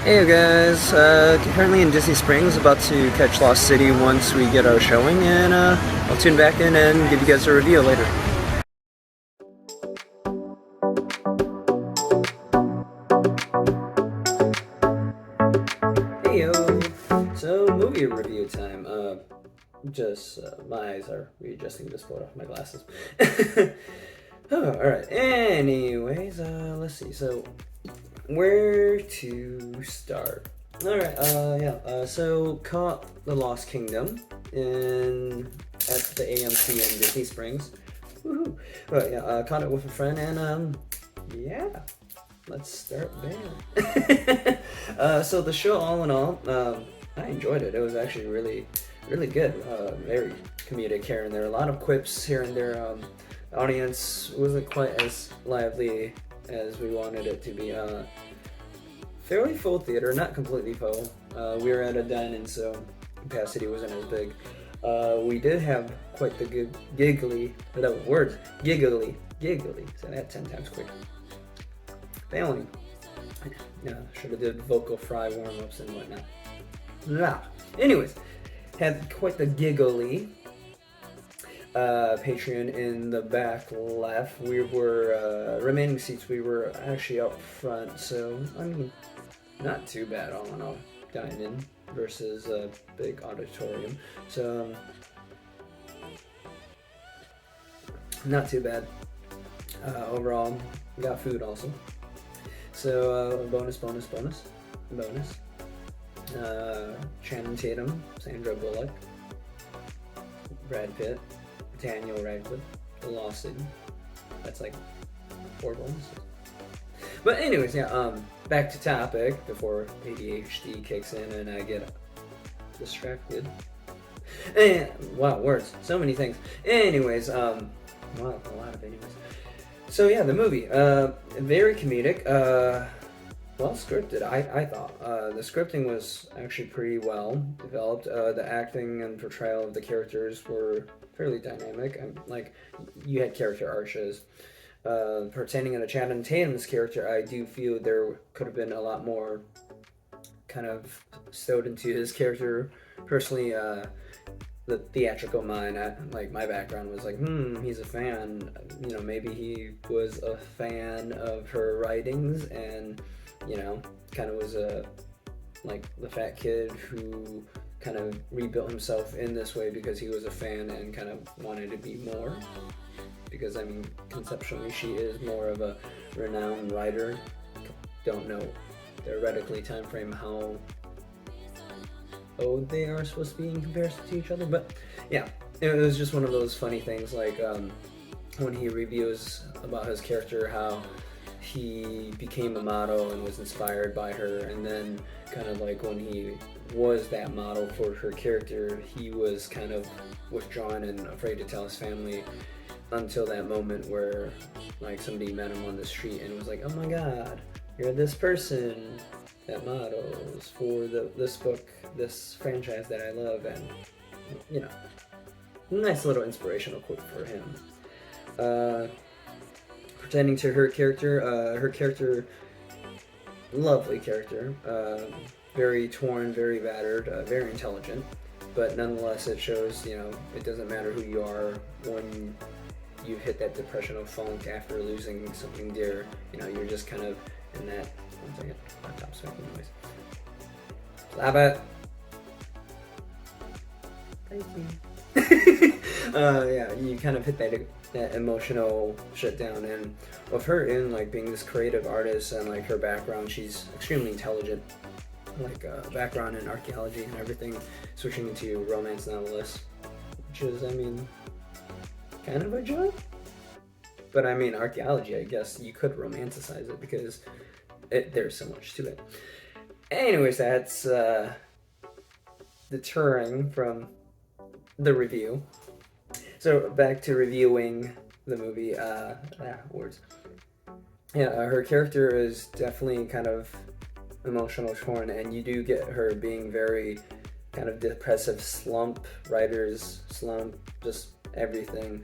Hey guys, currently in Disney Springs, about to catch Lost City once we get our showing, and I'll tune back in and give you guys a review later. Hey yo! So, movie review time. My eyes are readjusting this photo off my glasses. Oh, alright, anyways, let's see. So, where to start? Alright, so caught The Lost Kingdom at the AMC in Disney Springs. Woohoo! But yeah, caught it with a friend, and yeah, let's start there. So the show, all in all, I enjoyed it. It was actually really, really good. Very comedic here and there. A lot of quips here and there. The audience wasn't quite as lively as we wanted it to be. Fairly full theater, not completely full. We were at a dine-in, so capacity wasn't as big. We did have quite the giggly, say that 10 times quick. Failing. Yeah, should have did vocal fry warm-ups and whatnot. Nah. Anyways, had quite the giggly Patreon in the back left. We were, remaining seats, we were actually up front, so, I mean, not too bad all in all. Dine-in versus a big auditorium. So, not too bad. Overall, got food also. So, bonus. Channing Tatum, Sandra Bullock, Brad Pitt, Daniel Radcliffe, The Lost City. That's like 4 bonuses. But anyways, yeah, back to topic before ADHD kicks in and I get distracted. And, wow, words. So many things. Anyways, wow, a lot of anyways. So yeah, the movie, very comedic, well scripted, I thought. The scripting was actually pretty well developed. The acting and portrayal of the characters were fairly dynamic. Like, you had character arches. Pertaining to Channing Tatum's character, I do feel there could have been a lot more kind of stowed into his character. Personally, the theatrical mind, like my background was like, he's a fan. You know, maybe he was a fan of her writings and, you know, kind of was like the fat kid who kind of rebuilt himself in this way because he was a fan and kind of wanted to be more. Because, I mean, conceptually she is more of a renowned writer. Don't know theoretically time frame how old they are supposed to be in comparison to each other, but yeah, it was just one of those funny things, like when he reviews about his character, how he became a model and was inspired by her, and then kind of like when he was that model for her character, he was kind of withdrawn and afraid to tell his family until that moment where like somebody met him on the street and was like, oh my god, you're this person that models for this book, this franchise that I love, and, you know, nice little inspirational quote for him. Pertaining to her character, lovely character, very torn, very battered, very intelligent, but nonetheless it shows, you know, it doesn't matter who you are when you hit that depressional funk after losing something dear. You know, you're just kind of in that. One second, laptop's making noise. Slap it. Thank you. Yeah, you kind of hit that emotional shutdown, and with her in like being this creative artist and like her background, she's extremely intelligent. Like background in archaeology and everything, switching into romance novelist, which is, I mean, kind of a joke. But I mean, archaeology, I guess you could romanticize it because there's so much to it. Anyways, that's deterring from the review. So back to reviewing the movie. Words. Yeah, her character is definitely kind of emotional torn, and you do get her being very kind of depressive slump, writer's slump, just everything,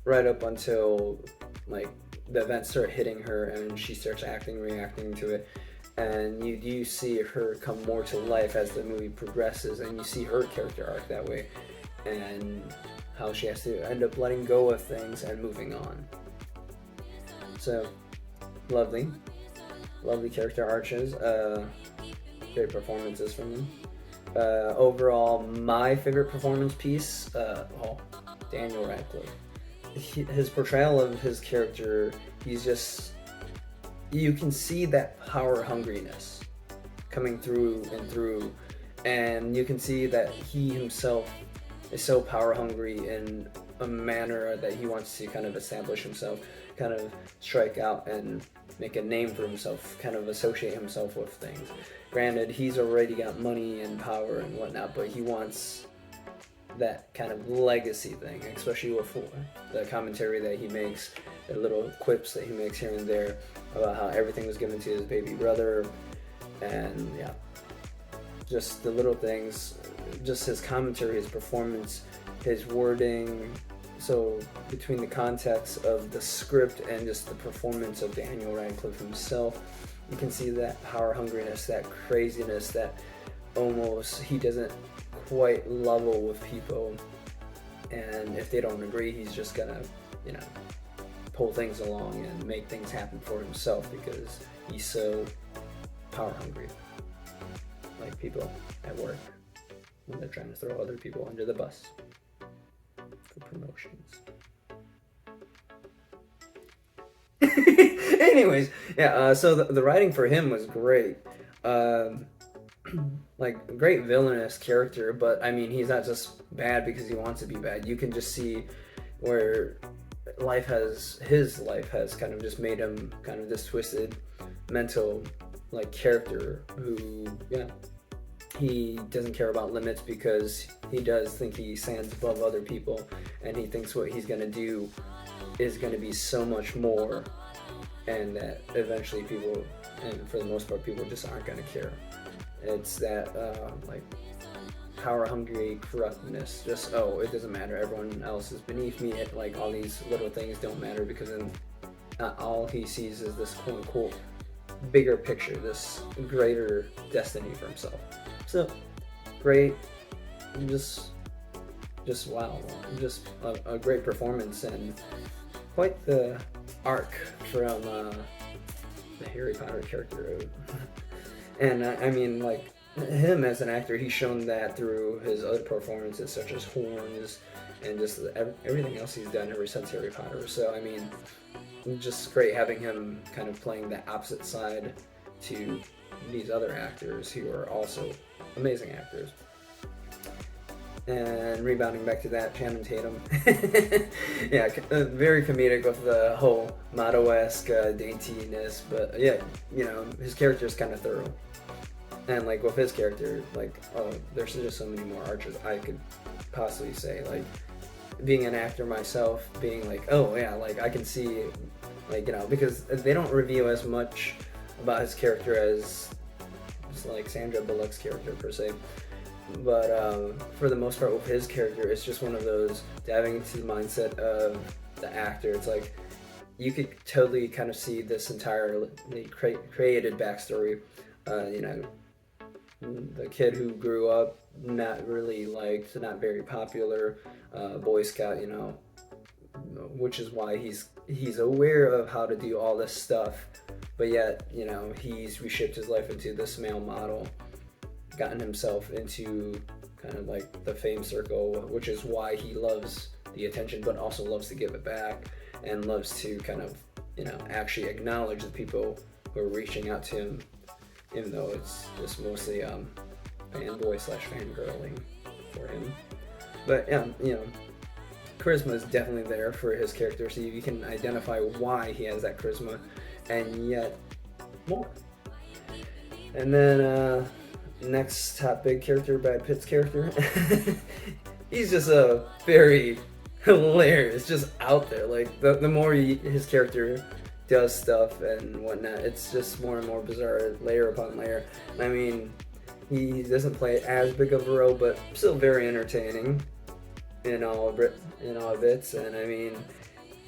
right up until like the events start hitting her and she starts reacting to it. and you do see her come more to life as the movie progresses, and you see her character arc that way, and how she has to end up letting go of things and moving on. So, lovely character arches, great performances from them. Overall, my favorite performance piece, Daniel Radcliffe. His portrayal of his character, he's just, you can see that power hungriness coming through and through, and you can see that he himself is so power hungry in a manner that he wants to kind of establish himself, kind of strike out and make a name for himself, kind of associate himself with things. Granted, he's already got money and power and whatnot, but he wants that kind of legacy thing, especially with the commentary that he makes, the little quips that he makes here and there about how everything was given to his baby brother, and yeah, just the little things, just his commentary, his performance, his wording. So between the context of the script and just the performance of Daniel Radcliffe himself, you can see that power hungriness, that craziness, that almost he doesn't quite level with people, and if they don't agree, he's just gonna, pull things along and make things happen for himself because he's so power hungry. Like people at work when they're trying to throw other people under the bus for promotions. Anyways, yeah, so the writing for him was great. Like, great villainous character, but I mean, he's not just bad because he wants to be bad. You can just see where his life has kind of just made him kind of this twisted mental character who, he doesn't care about limits because he does think he stands above other people, and he thinks what he's going to do is going to be so much more, and that eventually people, and for the most part, people just aren't going to care. It's that power hungry corruptness, just it doesn't matter, everyone else is beneath me, all these little things don't matter, because then all he sees is this quote unquote bigger picture, this greater destiny for himself. So great, just wow, just a great performance, and quite the arc from the Harry Potter character. And I mean, him as an actor, he's shown that through his other performances, such as Horns, and just everything else he's done ever since Harry Potter. So, I mean, just great having him kind of playing the opposite side to these other actors who are also amazing actors. And rebounding back to that, Channing Tatum. Yeah, very comedic with the whole motto-esque daintiness, but yeah, his character is kind of thorough. And with his character, there's just so many more arches I could possibly say. Being an actor myself, being I can see, because they don't reveal as much about his character as Sandra Bullock's character per se. But for the most part with his character, it's just one of those diving into the mindset of the actor. It's you could totally kind of see this entire created backstory. The kid who grew up not really liked, not very popular, Boy Scout, which is why he's aware of how to do all this stuff, but yet, he's reshaped his life into this male model, gotten himself into kind of the fame circle, which is why he loves the attention, but also loves to give it back, and loves to kind of, actually acknowledge the people who are reaching out to him, even though it's just mostly fanboy/fangirling for him. But yeah, charisma is definitely there for his character, so you can identify why he has that charisma, and yet more. And then next top big character, Brad Pitt's character. He's just a very hilarious, just out there. The more his character does stuff and whatnot, it's just more and more bizarre, layer upon layer. I mean, he doesn't play as big of a role, but still very entertaining in all bits. And I mean,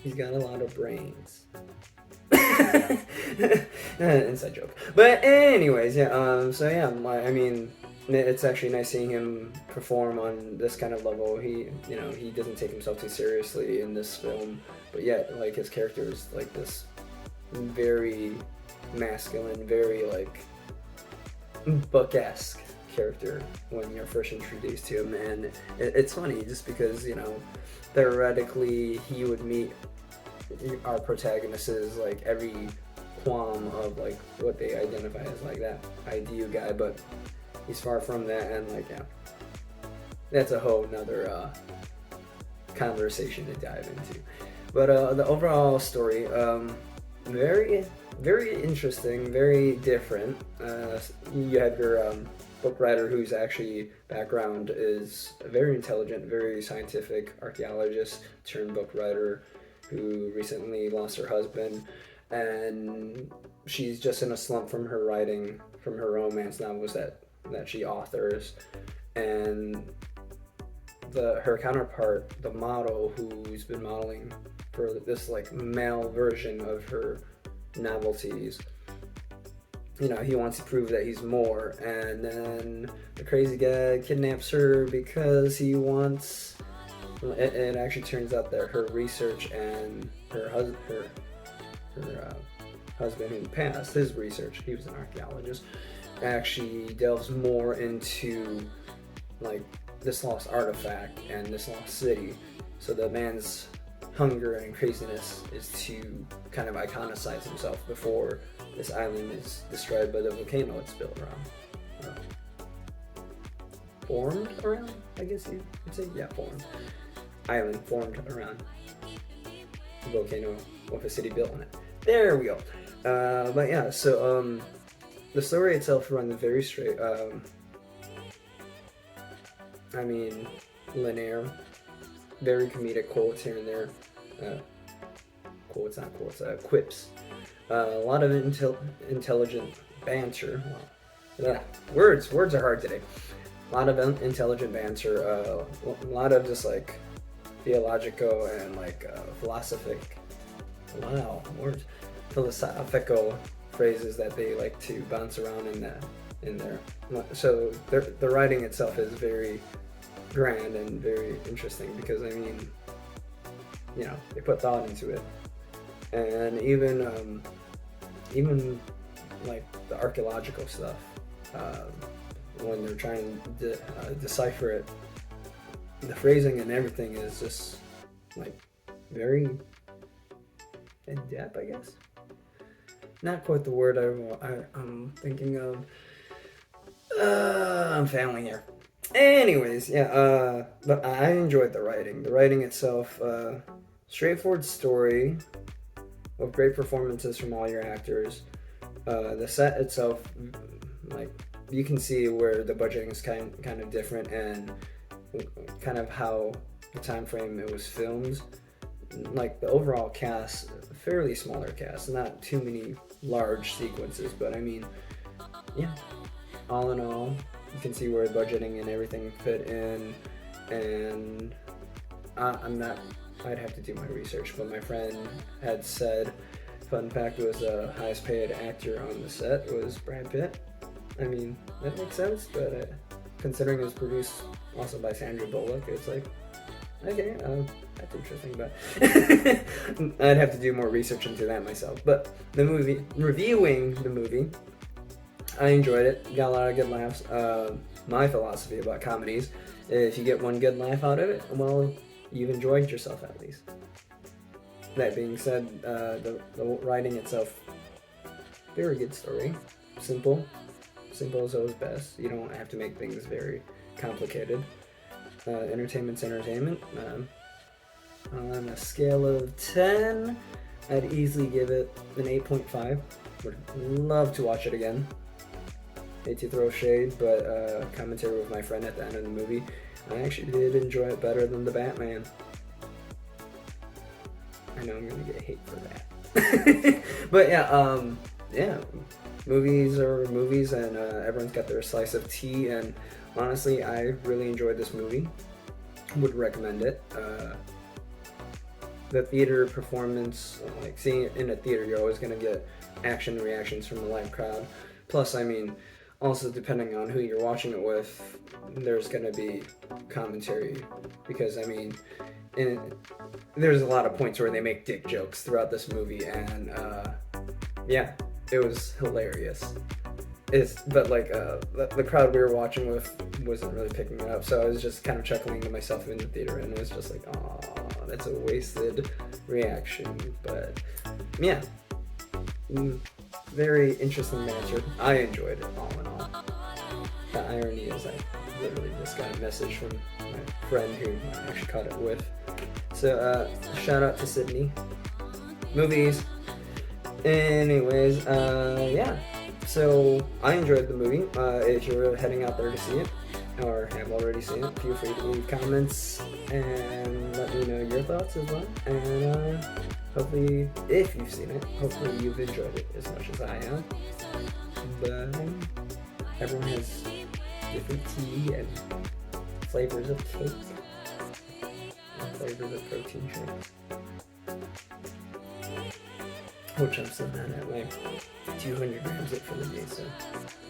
he's got a lot of brains. Inside joke. But anyways, yeah. So yeah, I mean, it's actually nice seeing him perform on this kind of level. He doesn't take himself too seriously in this film, but yet, like, his character is like this very masculine, very like book-esque character when you're first introduced to him. And it's funny just because, theoretically he would meet our protagonists is like every qualm of like what they identify as like that ideal guy, but he's far from that. And like, yeah, that's a whole nother conversation to dive into. But the overall story, very, very interesting, very different. You have your book writer, whose actually background is very intelligent, very scientific archaeologist turned book writer, who recently lost her husband, and she's just in a slump from her writing, from her romance novels that she authors. And her counterpart, the model, who's been modeling for this like male version of her novelties, he wants to prove that he's more, and then the crazy guy kidnaps her because he wants. It actually turns out that her research and her husband who passed, his research, he was an archaeologist, actually delves more into like this lost artifact and this lost city. So the man's hunger and craziness is to kind of iconicize himself before this island is destroyed by the volcano it's built around. Formed around, I guess you could say. Yeah, formed. Island formed around the volcano with a city built on it. There we go. But yeah, so the story itself runs very straight. I mean, linear, very comedic quotes here and there. Quotes, not quotes, quips. A lot of intelligent banter. Words are hard today. A lot of intelligent banter. A lot of just like theological and like philosophical phrases that they like to bounce around in there. So the writing itself is very grand and very interesting because, I mean, they put thought into it. And even like the archaeological stuff, when they're trying to decipher it, the phrasing and everything is just like very in depth, I guess. Not quite the word I'm thinking of. I'm failing here. Anyways, yeah, but I enjoyed the writing. The writing itself, straightforward story with great performances from all your actors. The set itself, like, you can see where the budgeting is kind of different and kind of how the time frame it was filmed. Like the overall cast, fairly smaller cast, not too many large sequences, but I mean, yeah, all in all, you can see where budgeting and everything fit in. And I'd have to do my research, but my friend had said, fun fact, was the highest paid actor on the set was Brad Pitt. I mean, that makes sense, but considering it was produced also by Sandra Bullock, it's like, okay, that's interesting, but I'd have to do more research into that myself. But reviewing the movie, I enjoyed it, got a lot of good laughs. My philosophy about comedies, if you get one good laugh out of it, well, you've enjoyed yourself at least. That being said, the writing itself, very good story, simple is always best. You don't have to make things very complicated. Entertainment's entertainment. On a scale of 10, I'd easily give it an 8.5. Would love to watch it again. Hate to throw shade, but commentary with my friend at the end of the movie, I actually did enjoy it better than the Batman. I know I'm gonna get hate for that. But yeah, movies are movies, and everyone's got their slice of tea, and honestly, I really enjoyed this movie. Would recommend it. the theater performance, like seeing it in a theater, you're always going to get action reactions from the live crowd. Plus, I mean, also depending on who you're watching it with, there's going to be commentary, because I mean, there's a lot of points where they make dick jokes throughout this movie, and yeah, it was hilarious. But like the crowd we were watching with wasn't really picking it up, so I was just kind of chuckling to myself in the theater, and it was just like, oh, that's a wasted reaction. But yeah, very interesting matchup. I enjoyed it all in all. The irony is I literally just got a message from my friend who I actually caught it with. So shout out to Sydney. Movies. Anyways, yeah. So I enjoyed the movie. If you're heading out there to see it, or have already seen it, feel free to leave comments and let me know your thoughts as well. And hopefully, if you've seen it, hopefully you've enjoyed it as much as I have. But everyone has different tea and flavors of cake and flavors of protein shakes. Which I'm sitting at like 200 grams it for the day, so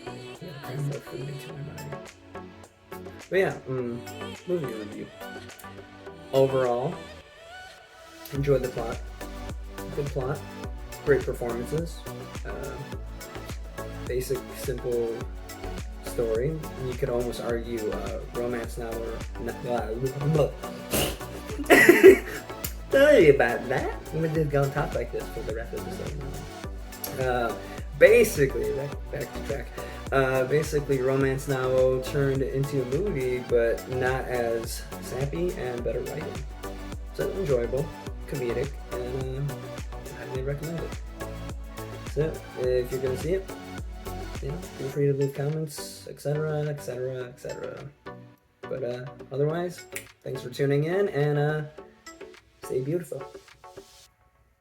yeah, cram more food into my body. But yeah, movie review. Overall, enjoyed the plot. Good plot. Great performances. Basic, simple story. You could almost argue romance novel. Sorry about that. We're just gonna talk like this for the rest of the song. Basically, back to track. Basically, romance novel turned into a movie, but not as sappy and better writing. So enjoyable, comedic, and I highly recommend it. So if you're gonna see it, feel free to leave comments, etc., etc., etc. But otherwise, thanks for tuning in, and stay beautiful.